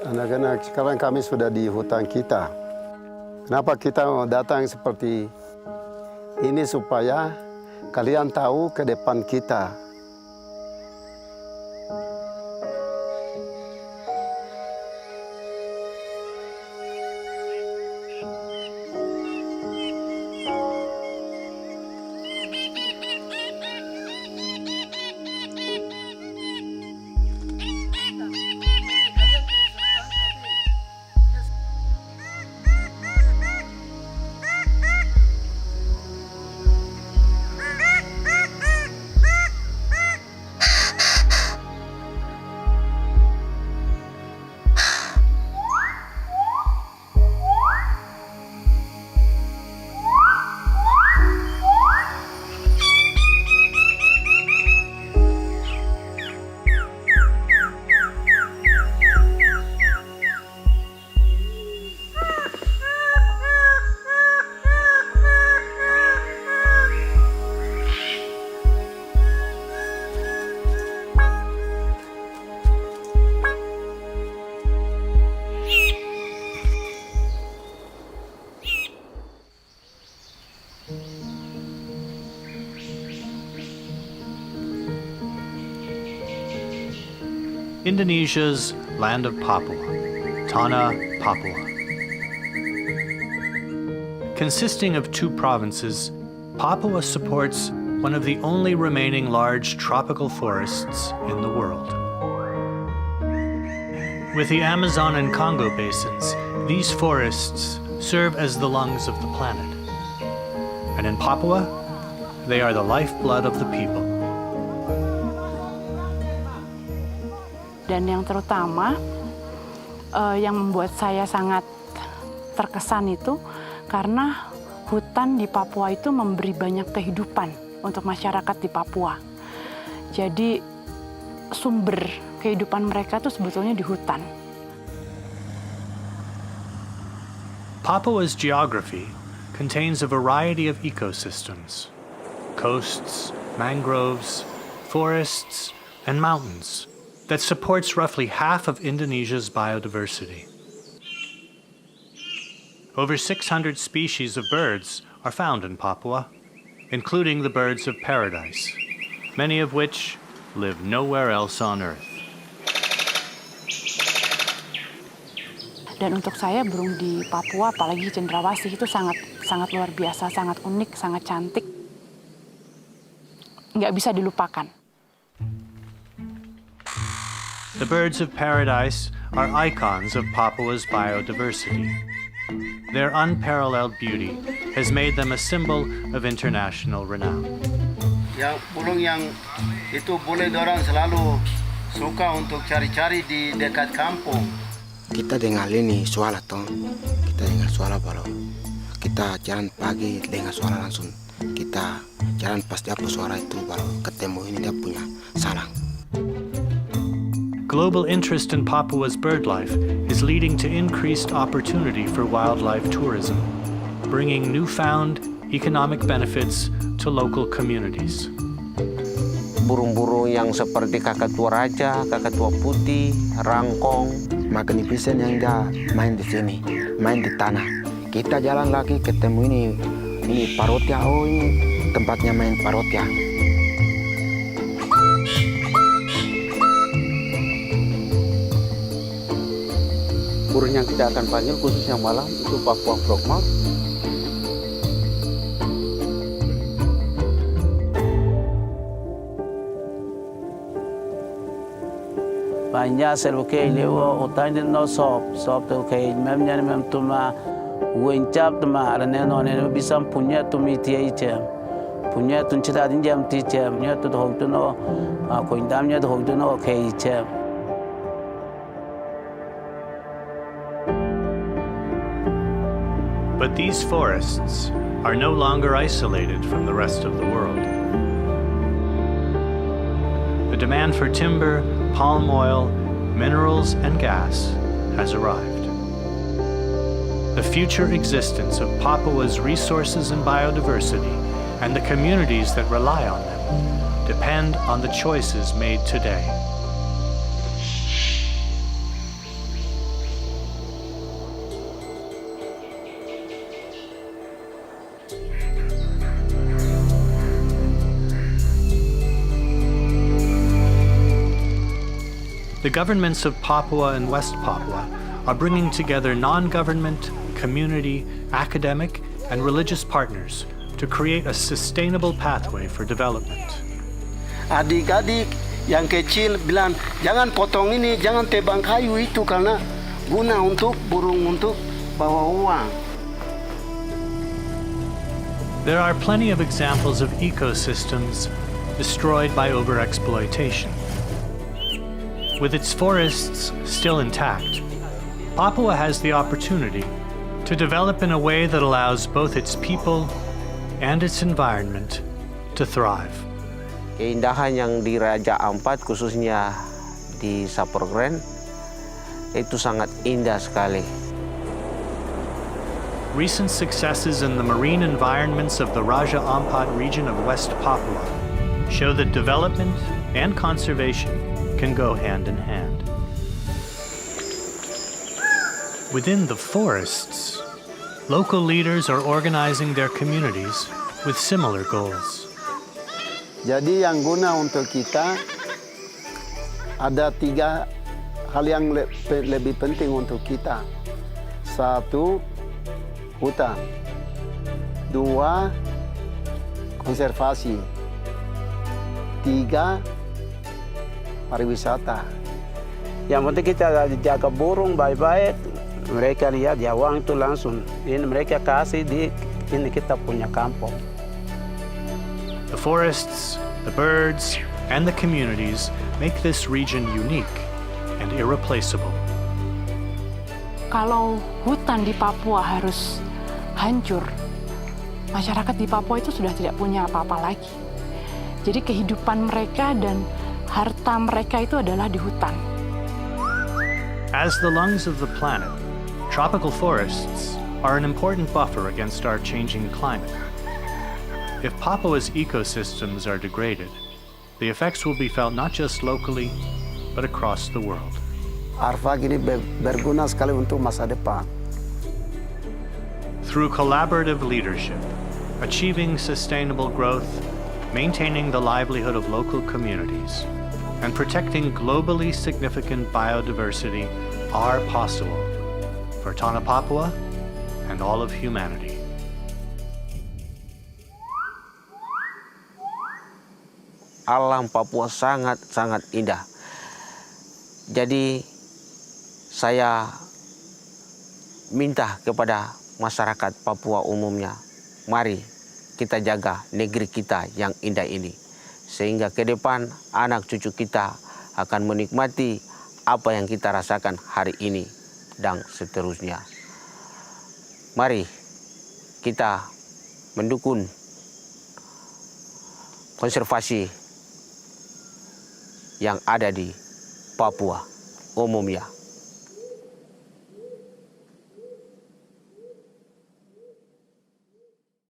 Anak-anak, sekarang kami sudah di hutan kita. Kenapa kita mau datang seperti ini supaya kalian tahu ke depan kita. Indonesia's land of Papua, Tanah, Papua. Consisting of 2 provinces, Papua supports one of the only remaining large tropical forests in the world. With the Amazon and Congo basins, these forests serve as the lungs of the planet. And in Papua, they are the lifeblood of the people. Dan yang terutama yang membuat saya sangat terkesan itu karena hutan di Papua itu memberi banyak kehidupan untuk masyarakat di Papua. Jadi sumber kehidupan mereka itu sebetulnya di hutan. Papua's geography contains a variety of ecosystems: coasts, mangroves, forests, and mountains that supports roughly half of Indonesia's biodiversity. Over 600 species of birds are found in Papua, including the birds of paradise, many of which live nowhere else on Earth. Dan untuk saya burung di Papua, apalagi cendrawasih itu sangat luar biasa, sangat unik, sangat cantik. Nggak bisa dilupakan. The birds of paradise are icons of Papua's biodiversity. Their unparalleled beauty has made them a symbol of international renown. Yang burung yang itu boleh dorang selalu suka untuk cari-cari di dekat kampung. Kita dengar ini suara toh, kita dengar suara baru. Kita jalan pagi dengar suara langsung. Kita jalan pas dia suara itu baru ketemu ini dia punya sarang. Global interest in Papua's birdlife is leading to increased opportunity for wildlife tourism, bringing newfound economic benefits to local communities. Burung-burung yang seperti kakatua raja, kakatua putih, rangkong, magnificent yang dia main di sini, main di tanah. Kita jalan lagi ketemu ini parotia, oh ini tempatnya main parotia. Burung yang kita akan panggil khususnya malam itu Papua frogmouth. Banyak selukai lewa otak ini no sop tu kai memnya mem tuma wencap tuma arane no ne bisa punya tumi tiai cem punya tun cita din jam ti cem nya tu hok tu no ko indamnya tu hok tu no kai cem. But these forests are no longer isolated from the rest of the world. The demand for timber, palm oil, minerals, and gas has arrived. The future existence of Papua's resources and biodiversity and the communities that rely on them depend on the choices made today. The governments of Papua and West Papua are bringing together non-government, community, academic, and religious partners to create a sustainable pathway for development. Adik-adik yang kecil bilang, jangan potong ini, jangan tebang kayu itu karena guna untuk burung untuk bawa uang. There are plenty of examples of ecosystems destroyed by overexploitation. With its forests still intact, Papua has the opportunity to develop in a way that allows both its people and its environment to thrive. Keindahan yang di Raja Ampat, khususnya di Saprogren, itu sangat indah sekali. Recent successes in the marine environments of the Raja Ampat region of West Papua show that development and conservation can go hand in hand. Within the forests, local leaders are organizing their communities with similar goals. Jadi yang guna untuk kita ada 3 hal yang lebih penting untuk kita. 1, hutan. 2, konservasi. 3, pariwisata. Yang penting kita jaga burung baik-baik. Mereka lihat ya uang itu langsung. Ini mereka kasih di ini kita punya kampung. The forests, the birds, and the communities make this region unique and irreplaceable. Kalau hutan di Papua harus hancur, masyarakat di Papua itu sudah tidak punya apa-apa lagi. Jadi kehidupan mereka dan harta mereka itu adalah di hutan. As the lungs of the planet, tropical forests are an important buffer against our changing climate. If Papua's ecosystems are degraded, the effects will be felt not just locally, but across the world. Arfak ini berguna sekali untuk masa depan. Through collaborative leadership, achieving sustainable growth, maintaining the livelihood of local communities, and protecting globally significant biodiversity are possible for Tanah Papua and all of humanity. Alam Papua sangat-sangat indah. Jadi saya minta kepada masyarakat Papua umumnya, mari kita jaga negeri kita yang indah ini. Sehingga ke depan anak cucu kita akan menikmati apa yang kita rasakan hari ini dan seterusnya. Mari kita mendukung konservasi yang ada di Papua umumnya.